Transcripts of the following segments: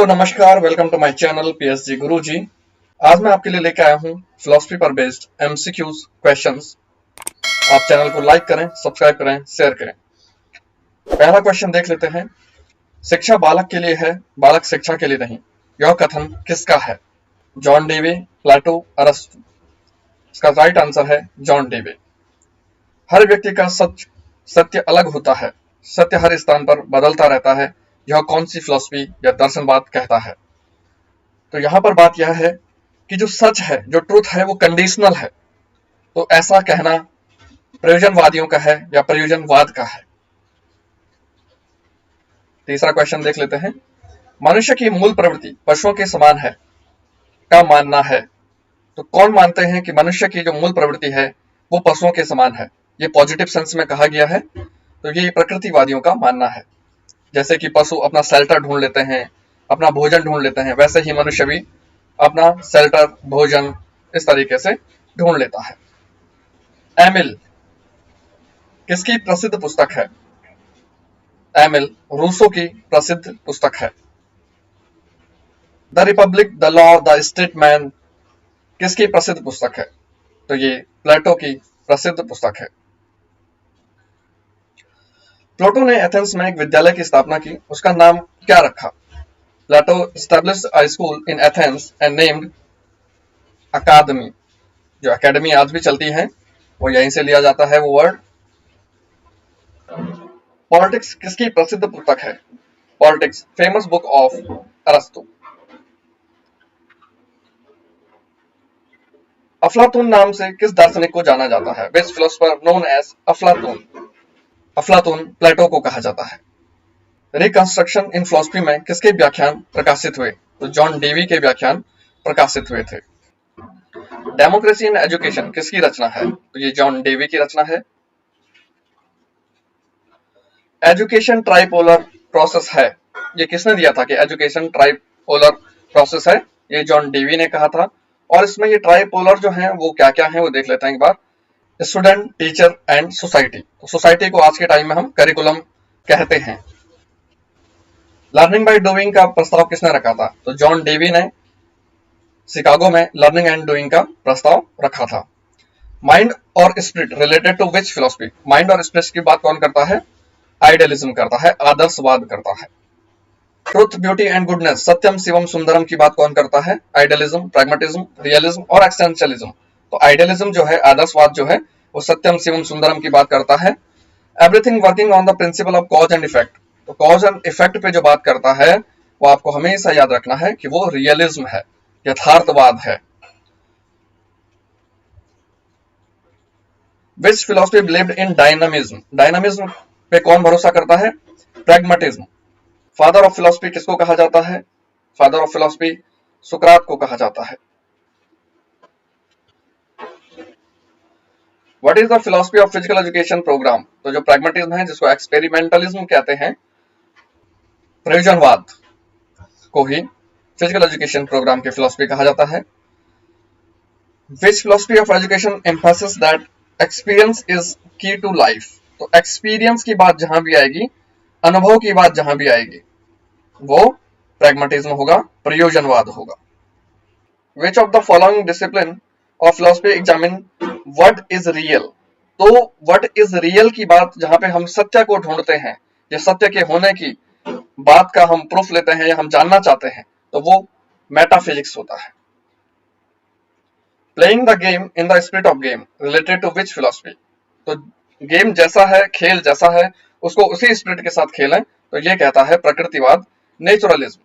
Hello नमस्कार, welcome to my channel PSG Guruji. आज मैं आपके लिए लेके आया हूँ फिलॉसफी पर बेस्ड एमसीक्यूज क्वेश्चंस। आप चैनल को लाइक करें, सब्सक्राइब करें, शेयर करें। पहला क्वेश्चन देख लेते हैं। शिक्षा बालक के लिए है, बालक शिक्षा के लिए नहीं। यह कथन किसका है? जॉन डेवे, प्लेटो, अरस्तु। इसका राइट आंसर है जॉन डेवे। हर व्यक्ति का सत्य अलग होता है, सत्य हर स्थान पर बदलता रहता है। यह कौन सी फिलॉसफी या दर्शनवाद कहता है? तो यहां पर बात यह है कि जो सच है, जो ट्रूथ है, वो कंडीशनल है। तो ऐसा कहना प्रयोजनवादियों का है या प्रयोजनवाद का है। तीसरा क्वेश्चन देख लेते हैं। मनुष्य की मूल प्रवृत्ति पशुओं के समान है का मानना है। तो कौन मानते हैं कि मनुष्य की जो मूल प्रवृत्ति है वो पशुओं के समान है? ये पॉजिटिव सेंस में कहा गया है। तो ये प्रकृतिवादियों का मानना है। जैसे कि पशु अपना शेल्टर ढूंढ लेते हैं, अपना भोजन ढूंढ लेते हैं, वैसे ही मनुष्य भी अपना शेल्टर, भोजन इस तरीके से ढूंढ लेता है। एमिल किसकी प्रसिद्ध पुस्तक है? एमिल रूसो की प्रसिद्ध पुस्तक है। The Republic, the law, the statesman किसकी प्रसिद्ध पुस्तक है? तो ये प्लेटो की प्रसिद्ध पुस्तक है। प्लेटो ने एथेंस में एक विद्यालय की स्थापना की, उसका नाम क्या रखा? प्लेटो established a school in Athens and named अकादमी। जो अकेडमी आज भी चलती है वो यहीं से लिया जाता है वो वर्ड। पॉलिटिक्स किसकी प्रसिद्ध पुस्तक है? पॉलिटिक्स फेमस बुक ऑफ अरस्तु। अफलातून नाम से किस दार्शनिक को जाना जाता है? विच फिलोसफर नोन एज अफलातून? अफलातून प्लेटो को कहा जाता है। रिकंस्ट्रक्शन इन फिलोसफी में किसके व्याख्यान प्रकाशित हुए? तो जॉन डेवी के व्याख्यान प्रकाशित हुए थे। डेमोक्रेसी इन एजुकेशन किसकी रचना है? तो ये जॉन डेवी की रचना है। एजुकेशन ट्राइपोलर प्रोसेस है, ये किसने दिया था कि एजुकेशन ट्राइपोलर प्रोसेस है? ये जॉन डेवी ने कहा था। और इसमें ये ट्राइपोलर जो है वो क्या क्या है वो देख लेते हैं एक बार। Student, teacher and society. तो सोसाइटी को आज के टाइम में हम करिकुलम कहते हैं। लर्निंग बाय डूइंग का प्रस्ताव किसने रखा था? तो जॉन डेवी ने शिकागो में लर्निंग एंड डूइंग का प्रस्ताव रखा था। माइंड और spirit related to which philosophy? Mind और स्पिरिट की बात कौन करता है? आइडियलिज्म करता है, आदर्शवाद करता है। ट्रुथ, ब्यूटी एंड गुडनेस, सत्यम शिवम सुंदरम की बात कौन करता है? आइडियलिज्म, प्रैग्मेटिज्म, रियलिज्म और एक्सटेंशलिज्म। तो आइडियलिज्म जो है, आदर्शवाद जो है, वो सत्यम शिवम सुंदरम की बात करता है। Everything working on the principle of cause and effect. तो कॉज एंड इफेक्ट पे जो बात करता है वो आपको हमेशा याद रखना है कि वो रियलिज्म है, यथार्थवाद है। Which philosophy believed in dynamism? Dynamism पे कौन भरोसा करता है? प्रैग्मेटिज्म। फादर ऑफ फिलोसफी किसको कहा जाता है? फादर ऑफ फिलोसफी सुकरात को कहा जाता है। What is the philosophy of physical education program? तो जो प्रैग्मेटिज्म है, जिसको एक्सपेरिमेंटलिज्म कहते हैं, प्रयोजनवाद को ही फिजिकल एजुकेशन प्रोग्राम की फिलोसफी कहा जाता है। Which philosophy of education emphasis that experience is key to life? तो एक्सपीरियंस की बात जहां भी आएगी, अनुभव की बात जहां भी आएगी, वो प्रैग्मेटिज्म होगा, प्रयोजनवाद होगा। Which of the following discipline of philosophy examine what is real? तो व्हाट इज रियल की बात जहां पे हम सत्य को ढूंढते हैं या सत्य के होने की बात का हम प्रूफ लेते हैं या हम जानना चाहते हैं, तो वो मेटाफिजिक्स होता है। Playing the game in the spirit of game related to which philosophy? तो गेम जैसा है, खेल जैसा है, उसको उसी स्पिरिट के साथ खेलें, तो ये कहता है प्रकृतिवाद, naturalism.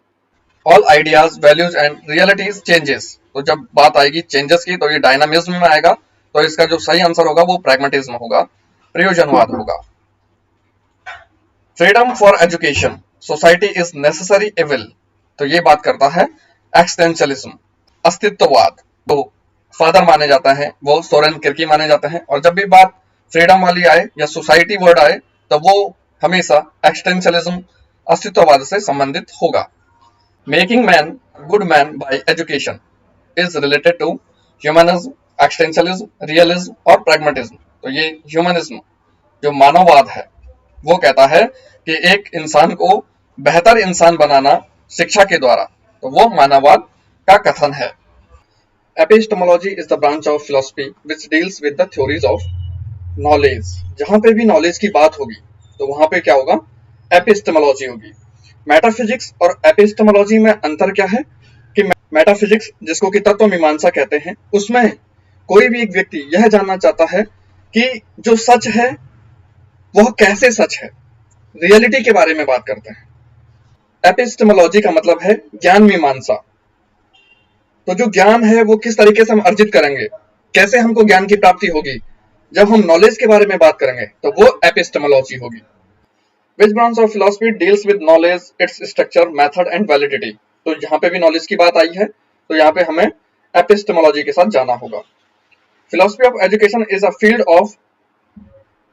All ideas, values and realities changes. तो जब बात आएगी चेंजेस की तो ये डायनामिज्म में आएगा। तो इसका जो सही आंसर होगा वो प्रैग्मेटिज्म होगा, प्रयोजनवाद होगा। Freedom for education, society is necessary evil. तो ये बात करता है एक्सटेंशलिज्म, अस्तित्ववाद। तो फादर माने जाता है वो सोरेन किर्की माने जाते हैं। और जब भी बात फ्रीडम वाली आए या सोसाइटी वर्ड आए तो वो हमेशा एक्सटेंशलिज्म, अस्तित्ववाद से संबंधित होगा। Making man good man by education is related to humanism, existentialism, realism और प्रैग्मेटिज्म। तो ये ह्यूमनिज्म जो मानववाद है वो कहता है कि एक इंसान को बेहतर इंसान बनाना शिक्षा के द्वारा, तो वो मानववाद का कथन है। Epistemology is the branch of philosophy which deals with the theories of knowledge. जहां पे भी नॉलेज की बात होगी तो वहां पे क्या होगा, एपिस्टेमोलॉजी होगी। मेटाफिजिक्स और एपिस्टेमोलॉजी में अंतर क्या है कि मेटाफिजिक्स, जिसको कि तत्व मीमांसा कहते हैं, उसमें कोई भी एक व्यक्ति यह जानना चाहता है कि जो सच है वह कैसे सच है, रियलिटी के बारे में बात करते हैं। एपिस्टेमोलॉजी का मतलब है ज्ञान मीमांसा। तो जो ज्ञान है वो किस तरीके से हम अर्जित करेंगे, कैसे हमको ज्ञान की प्राप्ति होगी, जब हम नॉलेज के बारे में बात करेंगे तो वो एपिस्टेमोलॉजी होगी। Which branch of philosophy deals with knowledge, its structure, method and validity. तो जहां पे भी नॉलेज की बात आई है तो यहाँ पे हमें एपिस्टेमोलॉजी के साथ जाना होगा। Philosophy of education is a field of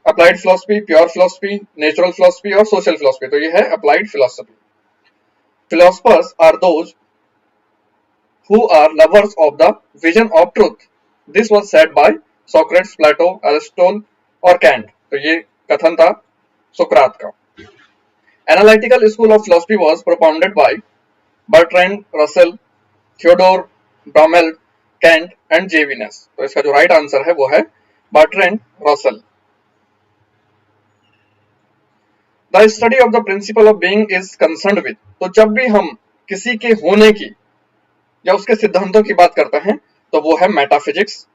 applied philosophy, pure philosophy, natural philosophy और सोशल फिलॉसफी। तो ये है applied philosophy. Philosophers are those who are lovers of the vision of truth. This was said by Socrates, Plato, Aristotle और Kant। तो ये कथन था सुकरात का। Analytical school of philosophy was propounded by Bertrand Russell, Theodore Bramel, Kant and J. Venus। तो इसका जो right answer है वो है Bertrand Russell। The study of the principle of being is concerned with। तो जब भी हम किसी के होने की या उसके सिद्धांतों की बात करते हैं तो वो है मेटाफिजिक्स,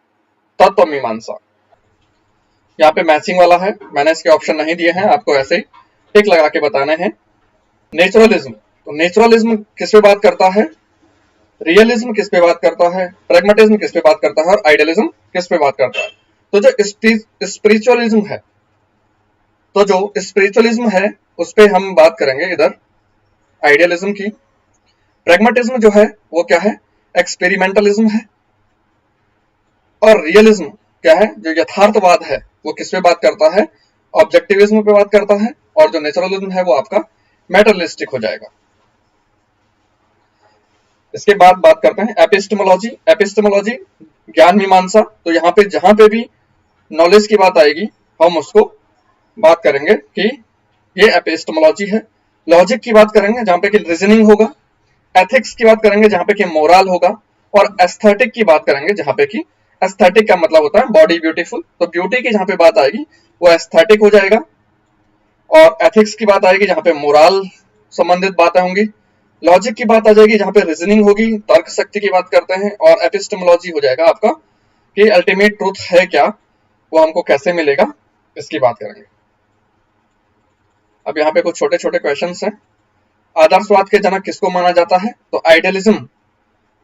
तत्व मीमांसा। यहाँ पे मैचिंग वाला है, मैंने इसके ऑप्शन नहीं दिए हैं, आपको ऐसे ही टिक लगा के बताने हैं। नेचुरलिज्म, तो नेचुरलिज्म किस पे बात करता है, रियलिज्म किस पे बात करता है, प्रैग्मेटिज्म किस पे बात करता है और आइडियलिज्म किस पे बात करता है। तो जो स्पिरिचुअलिज्म है, तो जो स्पिरिचुअलिज्म है उस पे हम बात करेंगे इधर आइडियलिज्म की। प्रैग्मेटिज्म जो है वो क्या है, एक्सपेरिमेंटलिज्म है। और रियलिज्म क्या है, जो यथार्थवाद है वो किस पे बात करता है, ऑब्जेक्टिविज्म पे बात करता है। और जो नेचुरलिज्म है वो आपका मेटरलिस्टिक हो जाएगा। इसके बाद बात करते हैं एपिस्टेमोलॉजी। एपिस्टेमोलॉजी ज्ञान मीमांसा। तो यहाँ पे जहां पे भी नॉलेज की बात आएगी हम उसको बात करेंगे कि ये एपिस्टेमोलॉजी है। लॉजिक की बात करेंगे जहां पे कि रीजनिंग होगा। एथिक्स की बात करेंगे जहां पे कि मोरल होगा। और एस्थेटिक की बात करेंगे जहां पे कि एस्थेटिक का मतलब होता है बॉडी ब्यूटीफुल। तो ब्यूटी की जहां पे बात आएगी वो एस्थेटिक हो जाएगा। और एथिक्स की बात आएगी जहां पे मोरल संबंधित बातें होंगी। लॉजिक की बात आ जाएगी जहां पे रीजनिंग होगी, तर्क शक्ति की बात करते हैं। और एपिस्टेमोलॉजी हो जाएगा आपका कि अल्टीमेट ट्रूथ है क्या, वो हमको कैसे मिलेगा, इसकी बात करेंगे। अब यहाँ पे कुछ छोटे छोटे क्वेश्चन हैं। आदर्शवाद के जनक किसको माना जाता है, तो आइडियलिज्म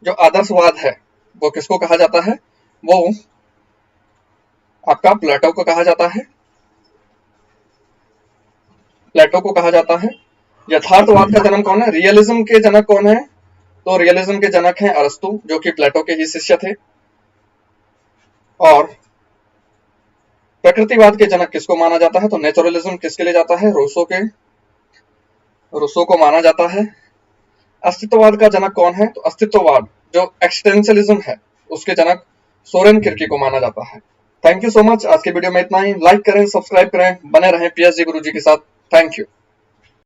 जो आदर्शवाद है वो किसको कहा जाता है, वो आपका प्लेटो को कहा जाता है। प्लेटो को कहा जाता है। यथार्थवाद का जन्म कौन है, रियलिज्म के जनक कौन है, तो रियलिज्म के जनक हैं अरस्तु, जो कि प्लेटो के ही शिष्य थे। और प्रकृतिवाद के जनक किसको माना जाता है, तो नेचुरलिज्म किसके लिए जाता है, रूसो को माना जाता है। अस्तित्ववाद का जनक कौन है, तो अस्तित्ववाद जो एक्सटेंशलिज्म है उसके जनक सोरेन किर्की को माना जाता है। Thank you so much. आज के वीडियो में इतना ही। लाइक करें, सब्सक्राइब करें, बने रहें पीएसजी गुरुजी के साथ। Thank you.